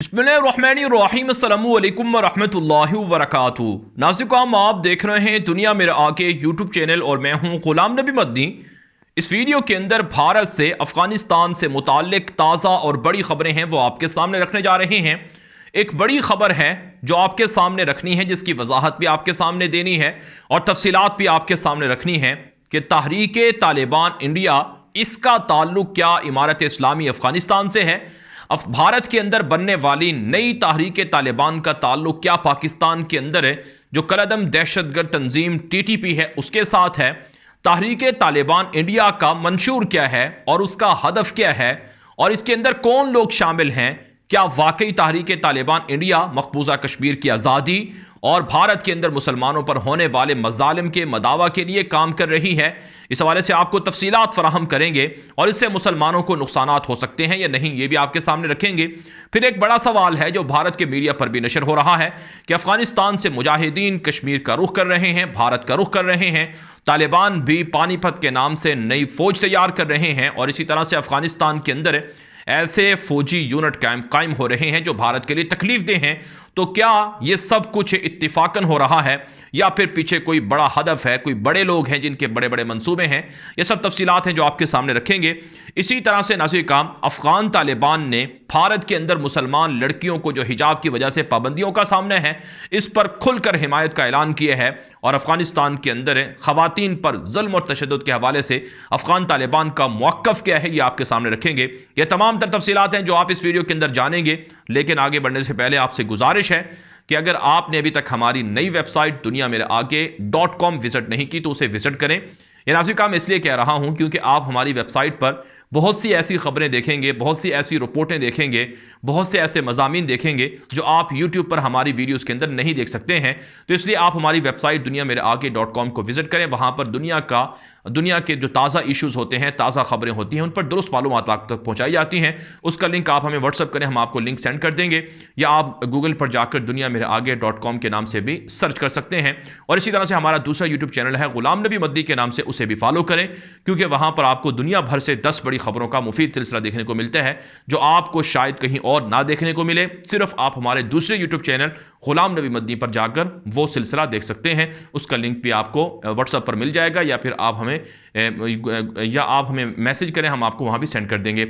बिस्मिल्लाहिर्रहमानिर्रहीम अस्सलामु अलैकुम वरहमतुल्लाहि वबरकातुहू। नाज़िर आप देख रहे हैं दुनिया मेरे आगे यूट्यूब चैनल और मैं हूं गुलाम नबी मदनी। इस वीडियो के अंदर भारत से अफ़गानिस्तान से मुताल्लिक़ ताज़ा और बड़ी ख़बरें हैं वो आपके सामने रखने जा रहे हैं। एक बड़ी ख़बर है जो आपके सामने रखनी है, जिसकी वजाहत भी आपके सामने देनी है और तफसीलात भी आपके सामने रखनी है कि तहरीक तालिबान इंडिया, इसका ताल्लुक़ क्या इमारत इस्लामी अफ़गानिस्तान से है। भारत के अंदर बनने वाली नई तहरीक तालिबान का ताल्लुक क्या पाकिस्तान के अंदर है, जो कलअदम दहशतगर्द तंजीम TTP है उसके साथ है। तहरीक तालिबान इंडिया का मंशूर क्या है और उसका हदफ क्या है, और इसके अंदर कौन लोग शामिल हैं। क्या वाकई तहरीक तालिबान इंडिया मकबूजा कश्मीर की आज़ादी और भारत के अंदर मुसलमानों पर होने वाले मजालिम के मदावा के लिए काम कर रही है। इस हवाले से आपको तफसीलात फराहम करेंगे और इससे मुसलमानों को नुकसानात हो सकते हैं या नहीं, ये भी आपके सामने रखेंगे। फिर एक बड़ा सवाल है जो भारत के मीडिया पर भी नशर हो रहा है कि अफगानिस्तान से मुजाहिदीन कश्मीर का रुख कर रहे हैं, भारत का रुख कर रहे हैं। तालिबान भी पानीपत के नाम से नई फौज तैयार कर रहे हैं और इसी तरह से अफगानिस्तान के अंदर ऐसे फौजी यूनिट कायम हो रहे हैं जो भारत के लिए तकलीफ दे हैं। तो क्या ये सब कुछ इत्तिफाकन हो रहा है या फिर पीछे कोई बड़ा हदफ है, कोई बड़े लोग हैं जिनके बड़े बड़े मंसूबे हैं। ये सब तफसीलात हैं जो आपके सामने रखेंगे। इसी तरह से नाज़िर काम, अफगान तालिबान ने भारत के अंदर मुसलमान लड़कियों को जो हिजाब की वजह से पाबंदियों का सामना है, इस पर खुलकर हिमायत का ऐलान किया है और अफगानिस्तान के अंदर खवातीन पर जुल्म और तशद्दुद के हवाले से अफगान तालिबान का मौक़िफ़ क्या है, ये आपके सामने रखेंगे। ये तमाम तर तफसीलात हैं जो आप इस वीडियो के अंदर जानेंगे। लेकिन आगे बढ़ने से पहले आपसे गुजारिश है कि अगर आपने अभी तक हमारी नई वेबसाइट दुनिया मेरे आगे .com विजिट नहीं की तो उसे विजिट करें। ये नाज़िर काम इसलिए कह रहा हूं क्योंकि आप हमारी वेबसाइट पर बहुत सी ऐसी खबरें देखेंगे, बहुत सी ऐसी रिपोर्टें देखेंगे, बहुत से ऐसे मज़ामीन देखेंगे जो आप YouTube पर हमारी वीडियोस के अंदर नहीं देख सकते हैं। तो इसलिए आप हमारी वेबसाइट दुनिया मेरे आगे .com को विजिट करें। वहाँ पर दुनिया के जो ताज़ा इश्यूज़ होते हैं, ताज़ा खबरें होती हैं, उन पर दुरुस्त मालूमात आप तक पहुँचाई जाती हैं। उसका लिंक आप हमें व्हाट्सअप करें, हम आपको लिंक सेंड कर देंगे, या आप गूगल पर जाकर दुनिया मेरे आगे .com के नाम से भी सर्च कर सकते हैं। और इसी तरह से हमारा दूसरा यूट्यूब चैनल है गुलाम नबी मदनी के नाम से, उसे भी फॉलो करें क्योंकि वहाँ पर आपको दुनिया भर से 10 बड़ी खबरों का मुफीद सिलसिला देखने को मिलता है जो आपको शायद कहीं और ना देखने को मिले। सिर्फ आप हमारे दूसरे यूट्यूब चैनल गुलाम नबी मदनी पर जाकर वो सिलसिला देख सकते हैं। उसका लिंक भी आपको व्हाट्सएप पर मिल जाएगा, या फिर आप हमें मैसेज करें, हम आपको वहां भी सेंड कर देंगे।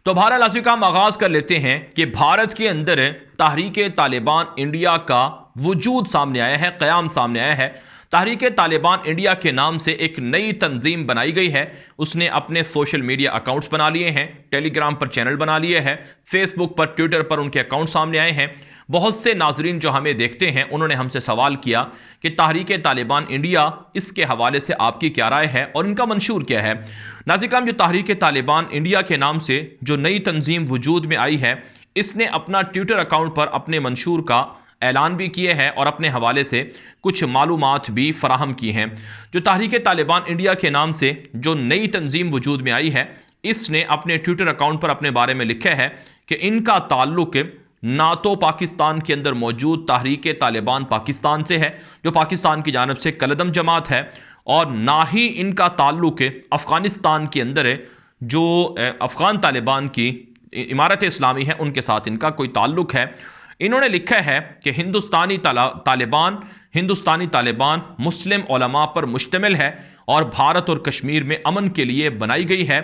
तो बहरहाल नाज़िर काम, आगाज कर लेते हैं कि भारत के अंदर तहरीक तालिबान इंडिया का वजूद सामने आया है, क़याम सामने आया है। तहरीक तालिबान इंडिया के नाम से एक नई तंजीम बनाई गई है। उसने अपने सोशल मीडिया अकाउंट्स बना लिए हैं, टेलीग्राम पर चैनल बना लिए हैं, फेसबुक पर, ट्विटर पर उनके अकाउंट सामने आए हैं। बहुत से नाजरीन जो हमें देखते हैं उन्होंने हमसे सवाल किया कि तहरीक तालिबान इंडिया, इसके हवाले से आपकी क्या राय है और इनका मंशूर क्या है। नाज़िर काम, जो तहरीक तालिबान इंडिया के नाम से जो नई तंजीम वजूद में आई है, इसने अपना ट्विटर अकाउंट पर अपने मंशूर का ऐलान भी किए हैं और अपने हवाले से कुछ मालूमात भी फराहम की हैं। जो तहरीक तालिबान इंडिया के नाम से जो नई तंजीम वजूद में आई है, इसने अपने ट्विटर अकाउंट पर अपने बारे में लिखा है कि इनका ताल्लुक ना तो पाकिस्तान के अंदर मौजूद तहरीक तालिबान पाकिस्तान से है जो पाकिस्तान की जानब से कलअदम जमात है, और ना ही इनका ताल्लुक अफ़गानिस्तान के अंदर है जो अफ़गान तालिबान की इमारत इस्लामी है उनके साथ इनका कोई ताल्लुक है। इन्होंने लिखा है कि हिंदुस्तानी तालिबान मुस्लिम उलमा पर मुश्तमिल है और भारत और कश्मीर में अमन के लिए बनाई गई है,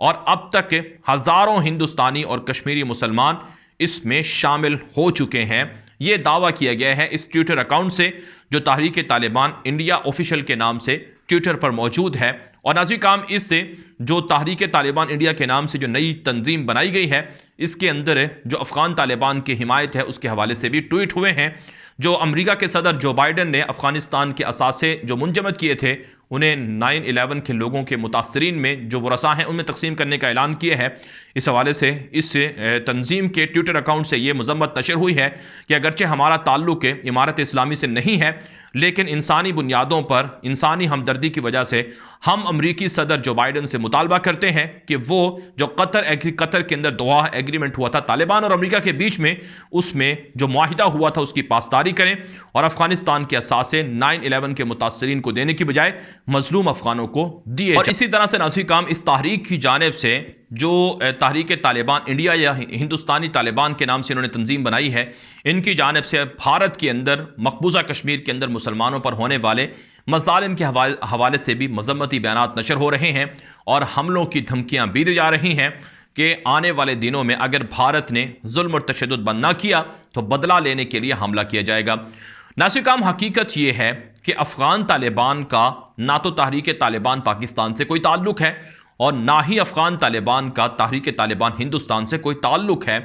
और अब तक हज़ारों हिंदुस्तानी और कश्मीरी मुसलमान इसमें शामिल हो चुके हैं। ये दावा किया गया है इस ट्विटर अकाउंट से जो तहरीक तालिबान इंडिया ऑफिशियल के नाम से ट्विटर पर मौजूद है। और नाज़िर काम, इससे जो तहरीक तालिबान इंडिया के नाम से जो नई तंजीम बनाई गई है, इसके अंदर जो अफ़गान तालिबान की हिमायत है उसके हवाले से भी ट्वीट हुए हैं। जो अमेरिका के सदर जो बाइडन ने अफ़गानिस्तान के असासे जो मुंजमद किए थे, उन्हें 9/11 के लोगों के मुतासरीन में जो वरसा हैं उनमें तकसीम करने का ऐलान किया है। इस हवाले से इस तंजीम के ट्विटर अकाउंट से ये मज़म्मत नशर हुई है कि अगरचे हमारा ताल्लुक़ इमारत इस्लामी से नहीं है, लेकिन इंसानी बुनियादों पर इंसानी हमदर्दी की वजह से हम अमरीकी सदर जो बाइडन से मुतालबा करते हैं कि वो जो कतर के अंदर दोहा एग्रीमेंट हुआ था तालिबान और अमरीका के बीच में, उसमें जो मुआहिदा हुआ था उसकी पासदारी करें और अफ़गानिस्तान के असासे 9/11 के मुतासरीन को देने की बजाय मजलूम अफगानों को दिए। और इसी तरह से नाज़रीन काम इस तहरीक की जानिब से जो तहरीक तालिबान इंडिया या हिंदुस्तानी तालिबान के नाम से इन्होंने तंजीम बनाई है, इनकी जानिब से भारत के अंदर मकबूजा कश्मीर के अंदर मुसलमानों पर होने वाले मज़ालिम के हवाले से भी मजम्मती बयानात नशर हो रहे हैं और हमलों की धमकियाँ भी दी जा रही हैं कि आने वाले दिनों में अगर भारत ने जुल्म और तशद्दुद बंद ना किया तो बदला लेने के लिए हमला किया जाएगा। नाज़रीन काम हकीकत यह है कि अफ़गान तालिबान का ना तो तहरीक तालिबान पाकिस्तान से कोई ताल्लुक है और ना ही अफ़गान तालिबान का तहरीक तालिबान हिंदुस्तान से कोई ताल्लुक है।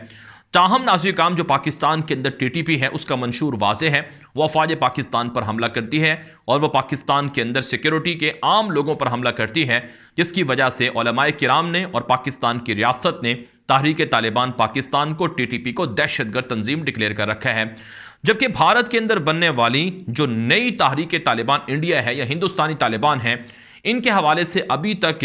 ताहम नाज़रीन काम जो पाकिस्तान के अंदर TTP है उसका मंशूर वाज़े है, वो अफवाज पाकिस्तान पर हमला करती है और वह पाकिस्तान के अंदर सिक्योरिटी के आम लोगों पर हमला करती है, जिसकी वजह से उलमाए किराम ने और पाकिस्तान की रियासत ने तहरीक तालिबान पाकिस्तान को TTP को दहशतगर्द तंजीम डिक्लेयर कर रखा है। जबकि भारत के अंदर बनने वाली जो नई तहरीक तालिबान इंडिया है या हिंदुस्तानी तालिबान है, इनके हवाले से अभी तक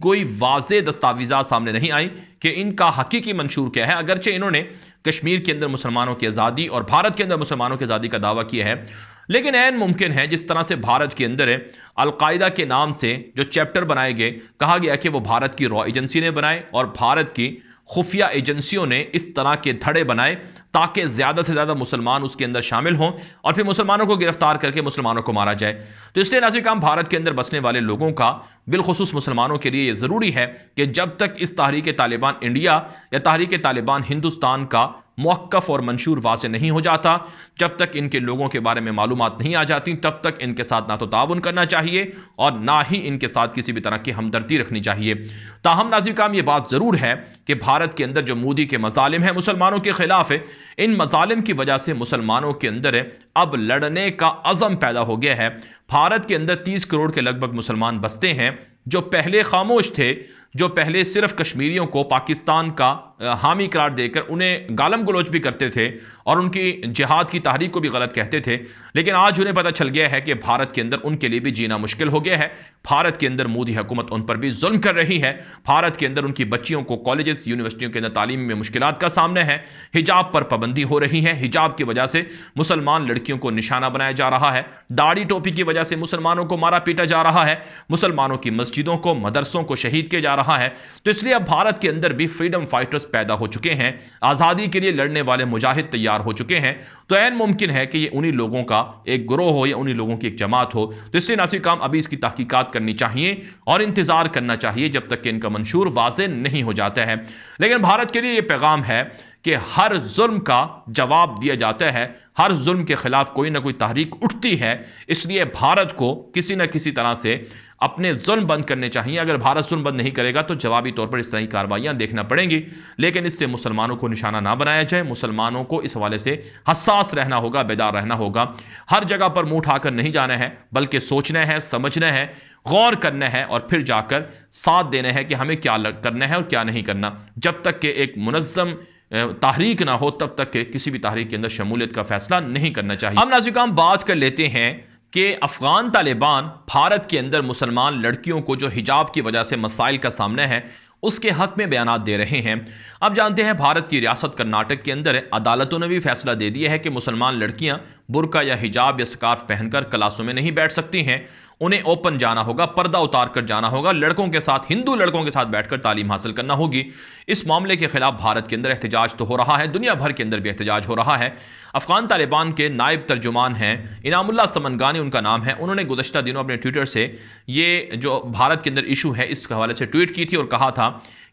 कोई वाज़े दस्तावेज़ात सामने नहीं आई कि इनका हकीकी मंशूर क्या है। अगरचे इन्होंने कश्मीर के अंदर मुसलमानों की आज़ादी और भारत के अंदर मुसलमानों की आज़ादी का दावा किया है, लेकिन ऐन मुमकिन है जिस तरह से भारत के अंदर अलकायदा के नाम से जो चैप्टर बनाए गए, कहा गया कि वो भारत की रॉ एजेंसी ने बनाए और भारत की खुफिया एजेंसियों ने इस तरह के धड़े बनाए ताकि ज़्यादा से ज़्यादा मुसलमान उसके अंदर शामिल हों और फिर मुसलमानों को गिरफ्तार करके मुसलमानों को मारा जाए। तो इसलिए नाज़रीन काम भारत के अंदर बसने वाले लोगों का, बिलखुसूस मुसलमानों के लिए ये ज़रूरी है कि जब तक इस तहरीक तालिबान इंडिया या तहरीक तालिबान हिंदुस्तान का मुअक्कफ और मंशूर वाज़े नहीं हो जाता, जब तक इनके लोगों के बारे में मालूमात नहीं आ जाती, तब तक इनके साथ ना तो ताउन करना चाहिए और ना ही इनके साथ किसी भी तरह की हमदर्दी रखनी चाहिए। ताहम नाज़रीन काम ये बात ज़रूर है कि भारत के अंदर जो मोदी के मज़ालिम हैं मुसलमानों के ख़िलाफ़ है, इन मज़ालिम की वजह से मुसलमानों के अंदर अब लड़ने का अज़म पैदा हो गया है। भारत के अंदर 30 करोड़ के लगभग मुसलमान बसते हैं जो पहले खामोश थे, जो पहले सिर्फ कश्मीरियों को पाकिस्तान का हामी करार देकर उन्हें गालम गलोच भी करते थे और उनकी जिहाद की तहरीक को भी गलत कहते थे, लेकिन आज उन्हें पता चल गया है कि भारत के अंदर उनके लिए भी जीना मुश्किल हो गया है। भारत के अंदर मोदी हुकूमत उन पर भी जुल्म कर रही है। भारत के अंदर उनकी बच्चियों को कॉलेजेस यूनिवर्सिटियों के अंदर तालीम में मुश्किलात का सामना है। हिजाब पर पाबंदी हो रही है। हिजाब की वजह से मुसलमान लड़कियों को निशाना बनाया जा रहा है। दाढ़ी टोपी की वजह से मुसलमानों को मारा पीटा जा रहा है। मुसलमानों की मस्जिदों को, मदरसों को शहीद किया जा रहा है। तो इसलिए अब भारत के अंदर भी फ्रीडम फाइटर्स पैदा हो चुके हैं, आज़ादी के लिए लड़ने वाले मुजाहिद तैयार हो चुके हैं। तो ऐन मुमकिन है कि ये उन्हीं लोगों का एक ग्रोह हो या उन्हीं लोगों की एक जमात हो। तो इसलिए नासिर काम अभी इसकी तहकीकात करनी चाहिए और इंतजार करना चाहिए जब तक कि इनका मंशूर वाज़े नहीं हो जाता है। लेकिन भारत के लिए यह पैगाम है कि हर जुल्म का जवाब दिया जाता है, हर जुल्म के खिलाफ कोई ना कोई तहरीक उठती है। इसलिए भारत को किसी न किसी तरह से अपने जुल्म बंद करने चाहिए। अगर भारत जुल्म बंद नहीं करेगा तो जवाबी तौर पर इस तरह की कार्रवाइयाँ देखना पड़ेंगी, लेकिन इससे मुसलमानों को निशाना ना बनाया जाए। मुसलमानों को इस हवाले से हसास रहना होगा, बेदार रहना होगा। हर जगह पर मुंह उठाकर नहीं जाना है, बल्कि सोचना है, समझना है, गौर करना है और फिर जाकर साथ देना है कि हमें क्या करना है और क्या नहीं करना। जब तक कि एक मुनज़्ज़म तहरीक ना हो तब तक के किसी भी तहरीक के अंदर शमूलियत का फैसला नहीं करना चाहिए। हम नाज़रीन हम बात कर लेते हैं कि अफ़गान तालिबान भारत के अंदर मुसलमान लड़कियों को जो हिजाब की वजह से मसाइल का सामना है उसके हक में बयानात दे रहे हैं। अब जानते हैं भारत की रियासत कर्नाटक के अंदर अदालतों ने भी फैसला दे दिया है कि मुसलमान लड़कियां बुर्का या हिजाब या स्कार्फ पहनकर क्लासों में नहीं बैठ सकती हैं। उन्हें ओपन जाना होगा, पर्दा उतार कर जाना होगा, लड़कों के साथ, हिंदू लड़कों के साथ बैठकर तालीम हासिल करना होगी। इस मामले के खिलाफ भारत के अंदर एहतजाज तो हो रहा है, दुनिया भर के अंदर भी एहतजाज हो रहा है। अफ़गान तालिबान के नायब तर्जुमान हैं, इनामुल्लाह समनगानी उनका नाम है, उन्होंने गुज़श्ता दिनों अपने ट्विटर से ये जो भारत के अंदर इशू है इस हवाले से ट्वीट की थी और कहा था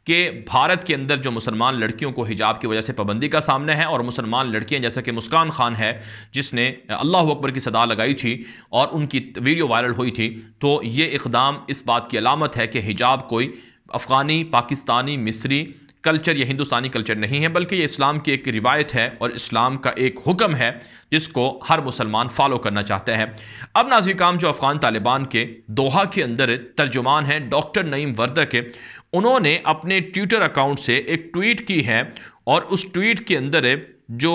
कि भारत के अंदर जो मुसलमान लड़कियों को हिजाब की वजह से पाबंदी का सामना है और मुसलमान लड़कियां जैसा कि मुस्कान खान है जिसने अल्लाह अकबर की सदा लगाई थी और उनकी वीडियो वायरल हुई थी, तो ये इक़दाम इस बात की अलामत है कि हिजाब कोई अफ़गानी, पाकिस्तानी, मिस्री कल्चर या हिंदुस्तानी कल्चर नहीं है, बल्कि ये इस्लाम की एक रिवायत है और इस्लाम का एक हुक्म है जिसको हर मुसलमान फॉलो करना चाहता है। अब नाज़रीन काम जो अफ़गान तालिबान के दोहा के अंदर तर्जुमान हैं डॉक्टर नईम वर्दक, उन्होंने अपने ट्विटर अकाउंट से एक ट्वीट की है और उस ट्वीट के अंदर जो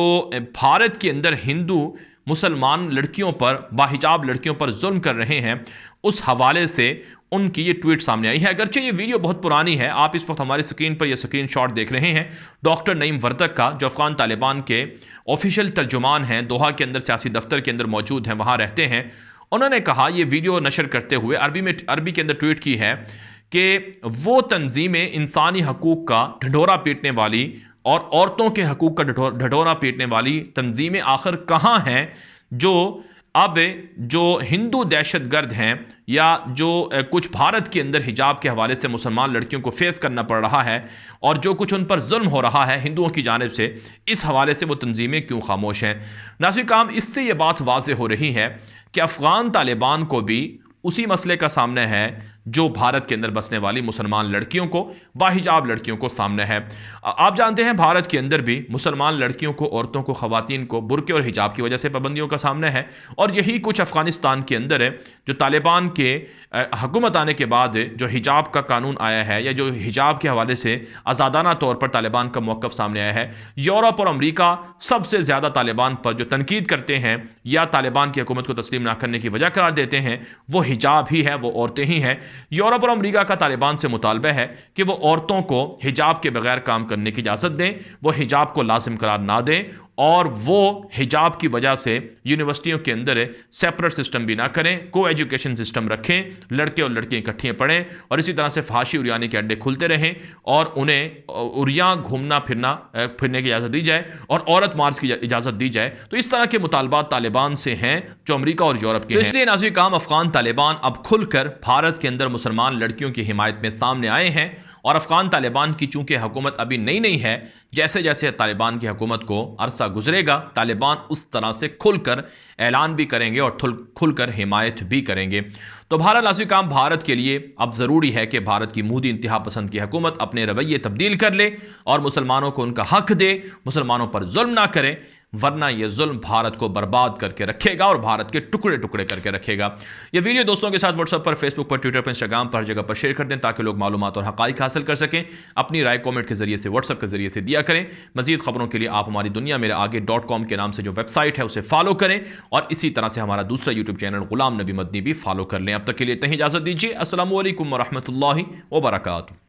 भारत के अंदर हिंदू मुसलमान लड़कियों पर, बाहिजाब लड़कियों पर जुल्म कर रहे हैं, उस हवाले से उनकी ये ट्वीट सामने आई है। अगरचे ये वीडियो बहुत पुरानी है, आप इस वक्त हमारी स्क्रीन पर ये स्क्रीनशॉट देख रहे हैं डॉक्टर नईम वर्दक का, जो अफ़गान तालिबान के ऑफिशियल तर्जुमान हैं, दोहा के अंदर सियासी दफ्तर के अंदर मौजूद हैं, वहाँ रहते हैं। उन्होंने कहा, ये वीडियो नशर करते हुए अरबी के अंदर ट्वीट की है कि वो तंजीमें इंसानी हकूक का ढिंढोरा पीटने वाली और औरतों के हकूक का ढिंढोरा पीटने वाली तंजीमें आखिर कहाँ हैं, जो अब जो हिंदू दहशतगर्द हैं या जो कुछ भारत के अंदर हिजाब के हवाले से मुसलमान लड़कियों को फेस करना पड़ रहा है और जो कुछ उन पर जुल्म हो रहा है हिंदुओं की जानिब से, इस हवाले से वो तंजीमें क्यों खामोश हैं। नाज़रीन काम, इससे ये बात वाज़ेह हो रही है कि अफ़गान तालिबान को भी उसी मसले का सामने है जो भारत के अंदर बसने वाली मुसलमान लड़कियों को, बाहिजाब लड़कियों को सामने है। आप जानते हैं भारत के अंदर भी मुसलमान लड़कियों को, औरतों को, ख़वातीन को बुर्के और हिजाब की वजह से पाबंदियों का सामना है। और यही कुछ अफ़गानिस्तान के अंदर है जो तालिबान के हुकूमत आने के बाद जो हिजाब का कानून आया है या जो हिजाब के हवाले से आज़ादाना तौर पर तालिबान का मौक़िफ़ सामने आया है। यूरोप और अमरीका सबसे ज़्यादा तालिबान पर जो तनकीद करते हैं या तालिबान की हुकूमत को तस्लीम ना करने की वजह करार देते हैं, वो हिजाब ही है, वो औरतें ही हैं। यूरोप और अमरीका का तालिबान से मुतालबा है कि वो औरतों को हिजाब के बगैर काम करने की इजाज़त दें, वो हिजाब को लाजिम करार ना दें और वो हिजाब की वजह से यूनिवर्सिटियों के अंदर सेपरेट सिस्टम भी ना करें, को एजुकेशन सिस्टम रखें, लड़के और लड़कियां इकट्ठे पढ़ें और इसी तरह से फाशी उरियाने के अड्डे खुलते रहें और उन्हें उरिया घूमना फिरने की इजाज़त दी जाए और औरत मार्च की इजाज़त दी जाए। तो इस तरह के मुतालबात तालिबान से हैं जो अमरीका और यूरोप के हैं। इसलिए नाज़रीन काम, अफ़गान तालिबान अब खुलकर भारत के अंदर मुसलमान लड़कियों की हिमायत में सामने आए हैं और अफ़गान तालिबान की चूंकि हुकूमत अभी नई नई है, जैसे जैसे तालिबान की हुकूमत को अरसा गुजरेगा तालिबान उस तरह से खुलकर ऐलान भी करेंगे और खुलकर हिमायत भी करेंगे। तो भारत नाज़रीन काम, भारत के लिए अब ज़रूरी है कि भारत की मोदी इंतहा पसंद की हुकूमत अपने रवैये तब्दील कर ले और मुसलमानों को उनका हक दे, मुसलमानों पर जुल्म ना करे, वरना यह जुल्म भारत को बर्बाद करके रखेगा और भारत के टुकड़े टुकड़े करके रखेगा। यह वीडियो दोस्तों के साथ व्हाट्सएप पर, फेसबुक पर, ट्विटर पर, इंस्टाग्राम पर, हर जगह पर शेयर कर दें ताकि लोग मालूमात और हक़ाइक़ हासिल कर सकें। अपनी राय कमेंट के जरिए से, व्हाट्सएप के जरिए से दिया करें। मजीद खबरों के लिए आप हमारी दुनिया मेरे आगे .com के नाम से जो वेबसाइट है उसे फॉलो करें और इसी तरह से हमारा दूसरा यूट्यूब चैनल गुलाम नबी मदनी भी फॉलो कर लें। अब तक के लिए इतनी इजाज़त दीजिए। अस्सलामु अलैकुम व रहमतुल्लाहि व बरकातुहू।